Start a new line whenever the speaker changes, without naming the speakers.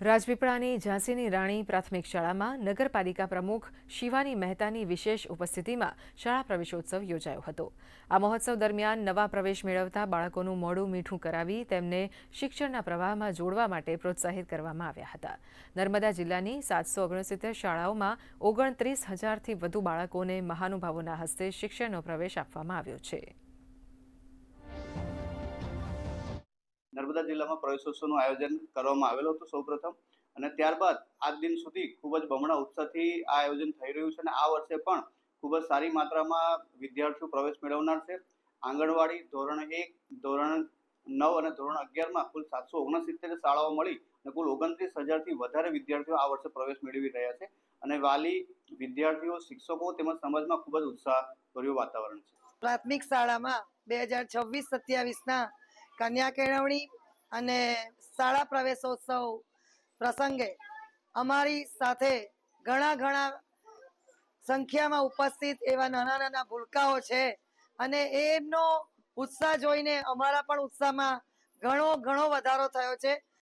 રાજપીપળાની ઝાંસીની રાણી પ્રાથમિક શાળામાં નગરપાલિકા પ્રમુખ શિવાની મહેતાની વિશેષ ઉપસ્થિતિમાં શાળા પ્રવેશોત્સવ યોજાયો હતો। આ મહોત્સવ દરમિયાન નવા પ્રવેશ મેળવતા બાળકોનું મોઢું મીઠું કરાવી તેમને શિક્ષણના પ્રવાહમાં જોડવા માટે પ્રોત્સાહિત કરવામાં આવ્યા હતા। નર્મદા જિલ્લાની 769 શાળાઓમાં 29,000થી વધુ બાળકોને મહાનુભાવોના હસ્તે શિક્ષણનો પ્રવેશ આપવામાં આવ્યો છે।
नर्मदा जिल्ला में प्रवेशोत्सवનું आयोजन કરવામાં આવેલું હતું સૌપ્રથમ અને ત્યારબાદ આજ દિન સુધી ખૂબ જ બમણા ઉત્સાહથી આ આયોજન થઈ રહ્યું છે અને આ વર્ષે પણ ખૂબ જ સારી માત્રામાં વિદ્યાર્થીઓ પ્રવેશ મેળવનાર છે। આંગણવાડી ધોરણ 1, ધોરણ 9 અને ધોરણ 11 માં કુલ 769 શાળાઓ મળી અને કુલ 29,000થી વધારે વિદ્યાર્થીઓ આ વર્ષે પ્રવેશ મેળવી રહ્યા છે અને વાલી વિદ્યાર્થીઓ શિક્ષકો તેમજ સમાજમાં ખૂબ જ ઉત્સાહભર્યું વાતાવરણ છે।
પ્રાથમિક શાળામાં 2026-27ના કન્યા કેળવણી અને શાળા પ્રવેશોત્સવ પ્રસંગે અમારી સાથે ઘણા સંખ્યામાં ઉપસ્થિત એવા નાના ભૂલકાઓ છે અને એમનો ઉત્સાહ જોઈને અમારા પણ ઉત્સાહમાં ઘણો વધારો થયો છે।